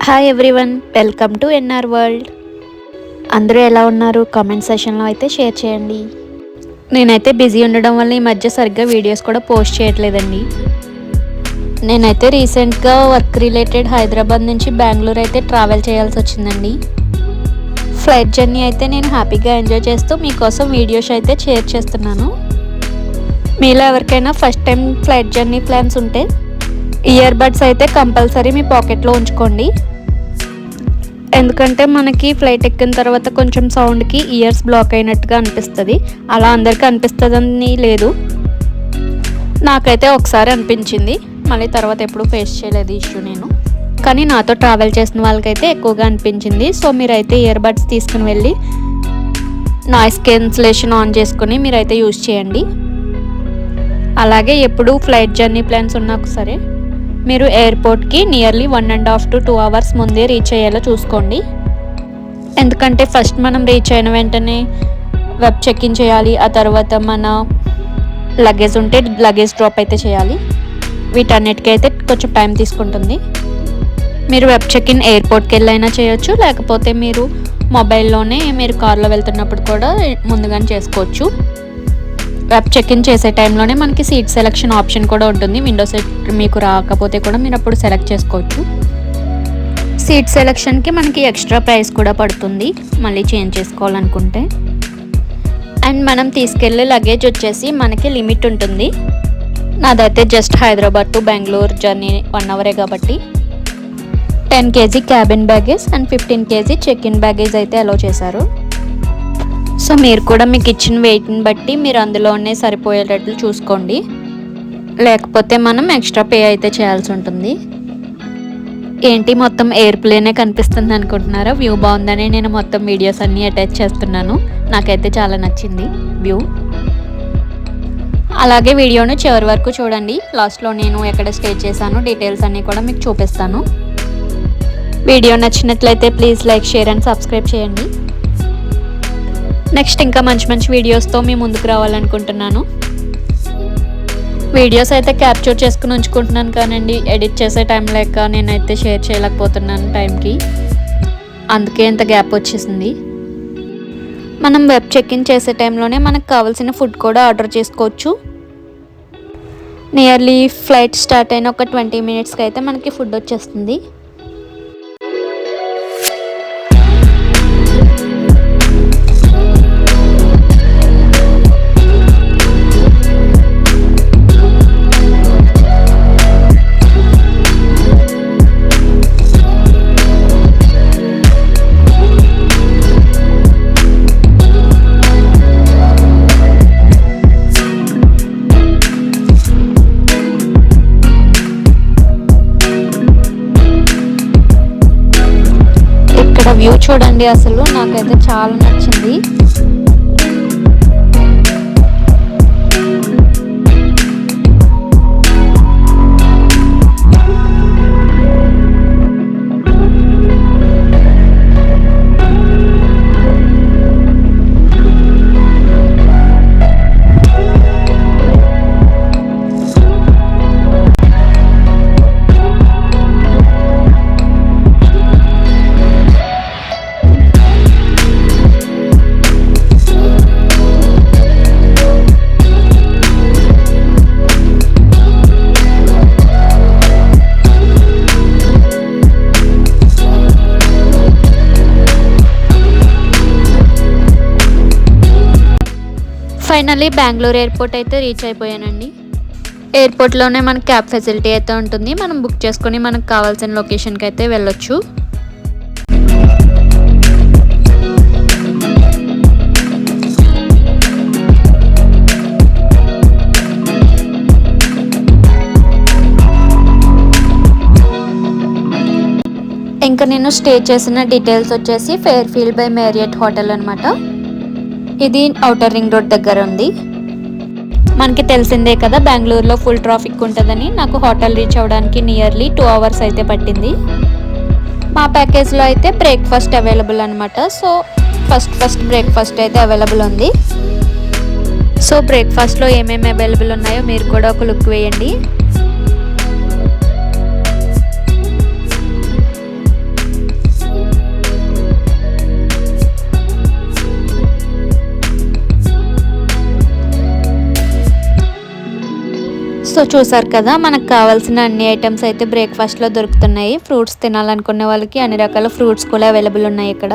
Hi everyone, welcome to NR world. అందరూ ఎలా ఉన్నారు? కామెంట్ సెషన్లో అయితే షేర్ చేయండి. నేనైతే బిజీ ఉండడం వల్ల ఈ మధ్య సరిగ్గా వీడియోస్ కూడా పోస్ట్ చేయట్లేదండి. నేనైతే రీసెంట్గా వర్క్ రిలేటెడ్ హైదరాబాద్ నుంచి బెంగళూరు అయితే ట్రావెల్ చేయాల్సి వచ్చిందండి. ఫ్లైట్ జర్నీ అయితే నేను హ్యాపీగా ఎంజాయ్ చేస్తూ మీకోసం వీడియోస్ అయితే షేర్ చేస్తున్నాను. మీలో ఎవరికైనా first time flight journey plans ఉంటే ఇయర్ బడ్స్ అయితే కంపల్సరీ మీ పాకెట్లో ఉంచుకోండి. ఎందుకంటే మనకి ఫ్లైట్ ఎక్కిన తర్వాత కొంచెం సౌండ్కి ఇయర్స్ బ్లాక్ అయినట్టుగా అనిపిస్తుంది. అలా అందరికీ అనిపిస్తుందని లేదు, నాకైతే ఒకసారి అనిపించింది. మళ్ళీ తర్వాత ఎప్పుడు ఫేస్ చేయలేదు ఇష్యూ నేను, కానీ నాతో ట్రావెల్ చేసిన వాళ్ళకైతే ఎక్కువగా అనిపించింది. సో మీరైతే ఇయర్ బడ్స్ తీసుకుని వెళ్ళి నాయిస్ క్యాన్సిలేషన్ ఆన్ చేసుకుని మీరైతే యూజ్ చేయండి. అలాగే ఎప్పుడు ఫ్లైట్ జర్నీ ప్లాన్స్ ఉన్నా సరే మీరు ఎయిర్పోర్ట్కి నియర్లీ 1.5 to 2 hours ముందే రీచ్ అయ్యేలా చూసుకోండి. ఎందుకంటే ఫస్ట్ మనం రీచ్ అయిన వెంటనే వెబ్ చెక్ ఇన్ చేయాలి. ఆ తర్వాత మన లగేజ్ ఉంటే లగేజ్ డ్రాప్ అయితే చేయాలి. వీటన్నిటికీ అయితే కొంచెం టైం తీసుకుంటుంది. మీరు వెబ్ చెక్ ఇన్ ఎయిర్పోర్ట్కి వెళ్ళైనా చేయొచ్చు, లేకపోతే మీరు మొబైల్లోనే మీరు కార్లో వెళ్తున్నప్పుడు కూడా ముందుగానే చేసుకోవచ్చు. వెబ్ చెక్ ఇన్ చేసే టైంలోనే మనకి సీట్ సెలెక్షన్ ఆప్షన్ కూడా ఉంటుంది. విండో సీట్ మీకు రాకపోతే కూడా మీరు అప్పుడు సెలెక్ట్ చేసుకోవచ్చు. సీట్ సెలెక్షన్కి మనకి ఎక్స్ట్రా ప్రైస్ కూడా పడుతుంది మళ్ళీ చేంజ్ చేసుకోవాలనుకుంటే. అండ్ మనం తీసుకెళ్ళే లగేజ్ వచ్చేసి మనకి లిమిట్ ఉంటుంది. నాదైతే just Hyderabad to Bengaluru journey 1 hour కాబట్టి 10 kg cabin baggage and 15 kg check in baggage అయితే అలో చేశారు. సో మీరు కూడా మీకు ఇచ్చిన వెయిట్ని బట్టి మీరు అందులోనే సరిపోయేటట్లు చూసుకోండి, లేకపోతే మనం ఎక్స్ట్రా పే అయితే చేయాల్సి ఉంటుంది. ఏంటి మొత్తం ఎయిర్ప్లేనే కనిపిస్తుంది అనుకుంటున్నారా? వ్యూ బాగుందని నేను మొత్తం వీడియోస్ అన్నీ అటాచ్ చేస్తున్నాను. నాకైతే చాలా నచ్చింది వ్యూ. అలాగే వీడియోను చివరి వరకు చూడండి. లాస్ట్లో నేను ఎక్కడ స్టే చేశాను డీటెయిల్స్ అన్నీ కూడా మీకు చూపిస్తాను. వీడియో నచ్చినట్లయితే please like, share and subscribe చేయండి. నెక్స్ట్ ఇంకా మంచి మంచి వీడియోస్తో మీ ముందుకు రావాలనుకుంటున్నాను. వీడియోస్ అయితే క్యాప్చర్ చేసుకుని ఉంచుకుంటున్నాను, కానండి ఎడిట్ చేసే టైం లేక నేనైతే షేర్ చేయలేకపోతున్నాను టైంకి, అందుకే ఇంత గ్యాప్ వచ్చేసింది. మనం వెబ్ చెక్ ఇన్ చేసే టైంలోనే మనకు కావాల్సిన ఫుడ్ కూడా ఆర్డర్ చేసుకోవచ్చు. నియర్లీ ఫ్లైట్ స్టార్ట్ అయిన ఒక 20 minutesకి అయితే మనకి ఫుడ్ వచ్చేస్తుంది. వ్యూ చూడండి, అసలు నాకైతే చాలా నచ్చింది. ఫైనల్లీ బెంగళూరు ఎయిర్పోర్ట్ అయితే రీచ్ అయిపోయానండి. ఎయిర్పోర్ట్లోనే మనకి క్యాబ్ ఫెసిలిటీ అయితే ఉంటుంది. మనం బుక్ చేసుకొని మనకు కావాల్సిన లొకేషన్కి అయితే వెళ్ళొచ్చు. ఇంకా నేను స్టే చేసిన డీటెయిల్స్ వచ్చేసి ఫెయిర్ఫీల్డ్ బై మ్యారియట్ హోటల్ అనమాట. ఇది ఔటర్ రింగ్ రోడ్ దగ్గర ఉంది. మనకి తెలిసిందే కదా బెంగళూరులో ఫుల్ ట్రాఫిక్ ఉంటుందని. నాకు హోటల్ రీచ్ అవ్వడానికి నియర్లీ 2 hours అయితే పట్టింది. మా ప్యాకేజ్లో అయితే బ్రేక్ఫాస్ట్ అవైలబుల్ అనమాట. సో ఫస్ట్ బ్రేక్ఫాస్ట్ అయితే అవైలబుల్ ఉంది. సో బ్రేక్ఫాస్ట్లో ఏమేమి అవైలబుల్ ఉన్నాయో మీరు కూడా ఒక లుక్ వేయండి. చూసారు కదా, మనకు కావాల్సిన అన్ని ఐటమ్స్ అయితే బ్రేక్ఫాస్ట్లో దొరుకుతున్నాయి. ఫ్రూట్స్ తినాలనుకునే వాళ్ళకి అన్ని రకాల ఫ్రూట్స్ కూడా అవైలబుల్ ఉన్నాయి ఇక్కడ.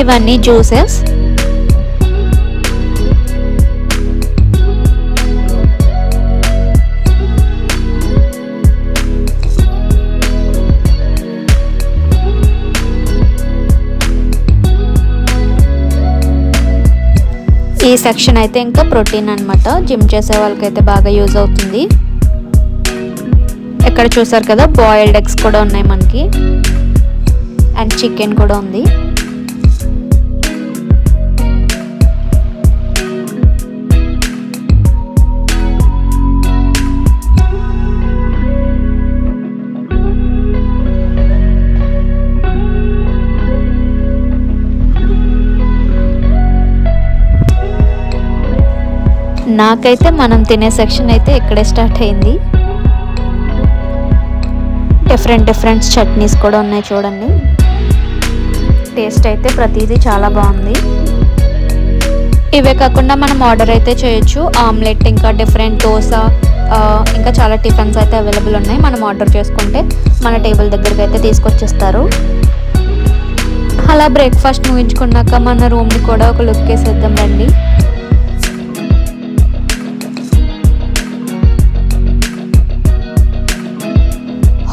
ఇవన్నీ జ్యూసెస్. ఈ సెక్షన్ అయితే ఇంకా ప్రోటీన్ అన్నమాట. జిమ్ చేసే వాళ్ళకైతే బాగా యూజ్ అవుతుంది. ఇక్కడ చూసారు కదా, బాయిల్డ్ ఎగ్స్ కూడా ఉన్నాయి మనకి, అండ్ చికెన్ కూడా ఉంది. నాకైతే మనం తినే సెక్షన్ అయితే ఇక్కడే స్టార్ట్ అయింది. డిఫరెంట్ చట్నీస్ కూడా ఉన్నాయి చూడండి. టేస్ట్ అయితే ప్రతిదీ చాలా బాగుంది. ఇవే కాకుండా మనం ఆర్డర్ అయితే చేయొచ్చు. ఆమ్లెట్, ఇంకా డిఫరెంట్ దోశ, ఇంకా చాలా టిఫిన్స్ అయితే అవైలబుల్ ఉన్నాయి. మనం ఆర్డర్ చేసుకుంటే మన టేబుల్ దగ్గరికి అయితే తీసుకొచ్చేస్తారు. అలా బ్రేక్ఫాస్ట్ ముగించుకున్నాక మన రూమ్ని కూడా ఒక లుక్ వేసేద్దాం రండి.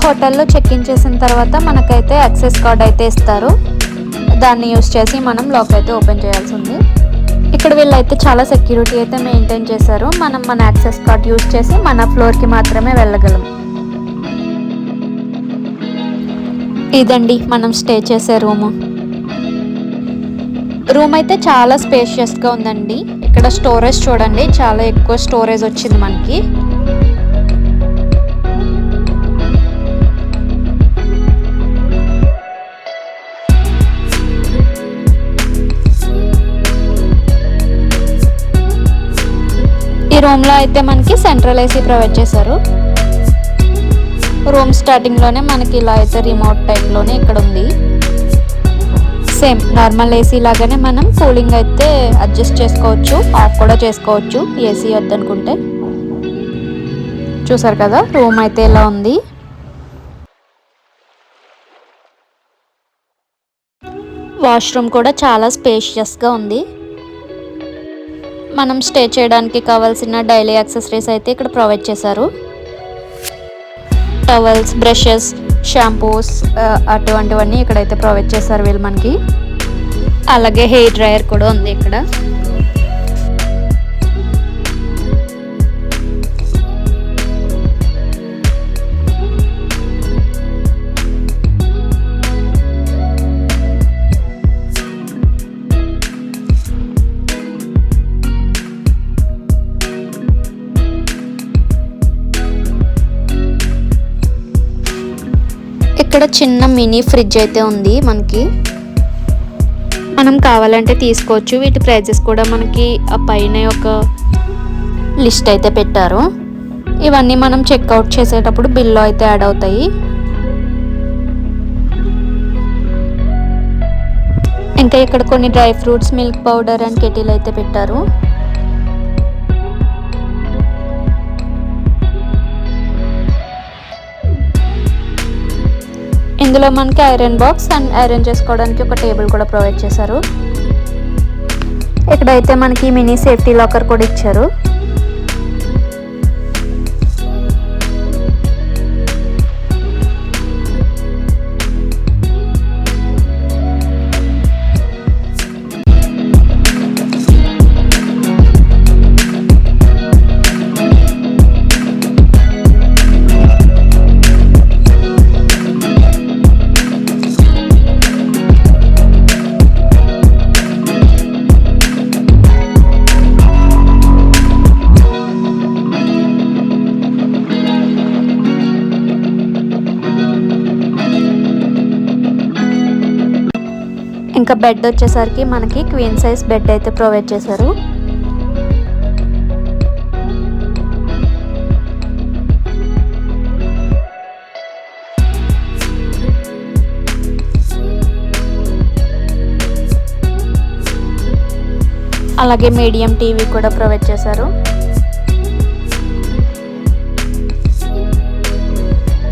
హోటల్లో చెక్ ఇన్ చేసిన తర్వాత మనకైతే యాక్సెస్ కార్డ్ అయితే ఇస్తారు. దాన్ని యూస్ చేసి మనం లాక్ అయితే ఓపెన్ చేయాల్సి ఉంది. ఇక్కడ వీళ్ళైతే చాలా సెక్యూరిటీ అయితే మెయింటైన్ చేశారు. మనం మన యాక్సెస్ కార్డ్ యూస్ చేసి మన ఫ్లోర్కి మాత్రమే వెళ్ళగలం. ఇదండి మనం స్టే చేసే రూమ్ అయితే చాలా స్పేషియస్గా ఉందండి. ఇక్కడ స్టోరేజ్ చూడండి, చాలా ఎక్కువ స్టోరేజ్ వచ్చింది మనకి. ఈ రూమ్లో అయితే మనకి సెంట్రల్ ఏసీ ప్రొవైడ్ చేశారు. రూమ్ స్టార్టింగ్లోనే మనకి ఇలా అయితే రిమోట్ టైప్లోనే ఇక్కడ ఉంది. సేమ్ నార్మల్ ఏసీ లాగానే మనం కూలింగ్ అయితే అడ్జస్ట్ చేసుకోవచ్చు, ఆఫ్ కూడా చేసుకోవచ్చు ఏసీ వద్దనుకుంటే. చూసారు కదా, రూమ్ అయితే ఇలా ఉంది. వాష్రూమ్ కూడా చాలా స్పేషియస్గా ఉంది. మనం స్టే చేయడానికి కావాల్సిన డైలీ యాక్సెసరీస్ అయితే ఇక్కడ ప్రొవైడ్ చేశారు. టవల్స్, బ్రషెస్, షాంపూస్ అటువంటివన్నీ ఇక్కడైతే ప్రొవైడ్ చేశారు వీళ్ళు మనకి. అలాగే హెయిర్ డ్రైయర్ కూడా ఉంది ఇక్కడ. ఇక్కడ చిన్న మినీ ఫ్రిడ్జ్ అయితే ఉంది మనకి. మనం కావాలంటే తీసుకోవచ్చు. వీటి ప్రైజెస్ కూడా మనకి ఆ పైన ఒక లిస్ట్ అయితే పెట్టారు. ఇవన్నీ మనం చెక్అవుట్ చేసేటప్పుడు బిల్లో అయితే యాడ్ అవుతాయి. ఇంకా ఇక్కడ కొన్ని dry fruits, milk powder and kettle అయితే పెట్టారు. ఇందులో మనకి ఐరన్ బాక్స్ అండ్ ఐరన్ చేసుకోవడానికి ఒక టేబుల్ కూడా ప్రొవైడ్ చేశారు. ఇక్కడైతే మనకి మినీ సేఫ్టీ లాకర్ కూడా ఇచ్చారు. ఇంకా బెడ్ వచ్చేసరికి మనకి క్వీన్ సైజ్ బెడ్ అయితే ప్రొవైడ్ చేశారు. అలాగే మీడియం టీవీ కూడా ప్రొవైడ్ చేశారు.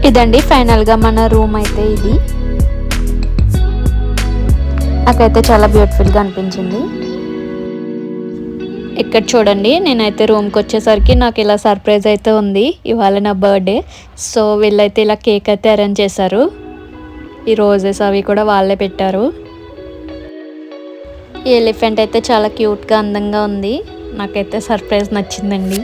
ఇదండి ఫైనల్గా మన రూమ్ అయితే ఇది. నాకైతే చాలా బ్యూటిఫుల్గా అనిపించింది. ఇక్కడ చూడండి, నేనైతే రూమ్కి వచ్చేసరికి నాకు ఇలా సర్ప్రైజ్ అయితే ఉంది. ఇవాళ నా బర్త్డే. సో వీళ్ళైతే ఇలా కేక్ అయితే అరేంజ్ చేశారు. ఈ రోజెస్ అవి కూడా వాళ్ళే పెట్టారు. ఈ ఎలిఫెంట్ అయితే చాలా క్యూట్గా అందంగా ఉంది. నాకైతే సర్ప్రైజ్ నచ్చిందండి.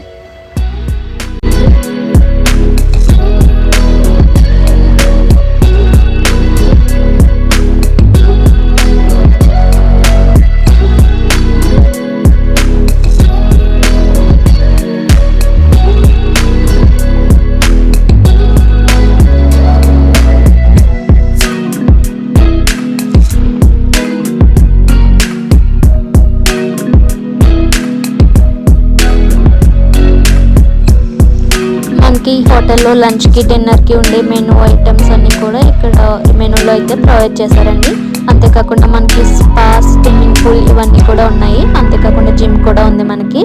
హోటల్లో లంచ్కి డిన్నర్కి ఉండే మెనూ ఐటమ్స్ అన్నీ కూడా ఇక్కడ మెనూలో అయితే ప్రొవైడ్ చేశారండి. అంతేకాకుండా మనకి స్పా, స్విమ్మింగ్ పూల్ ఇవన్నీ కూడా ఉన్నాయి. అంతేకాకుండా జిమ్ కూడా ఉంది. మనకి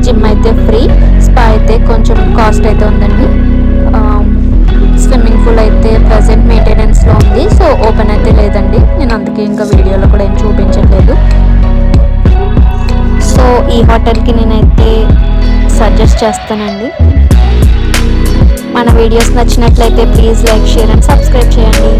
జిమ్ అయితే ఫ్రీ, స్పా అయితే కొంచెం కాస్ట్ అయితే ఉందండి. స్విమ్మింగ్ పూల్ అయితే ప్రజెంట్ మెయింటెనెన్స్లో ఉంది. సో ఓపెన్ అయితే లేదండి. నేను అందుకే ఇంకా వీడియోలో కూడా ఏం చూపించట్లేదు. సో ఈ హోటల్కి నేనైతే సజెస్ట్ చేస్తానండి. మన వీడియోస్ నచ్చినట్లయితే please like, share and subscribe చేయండి.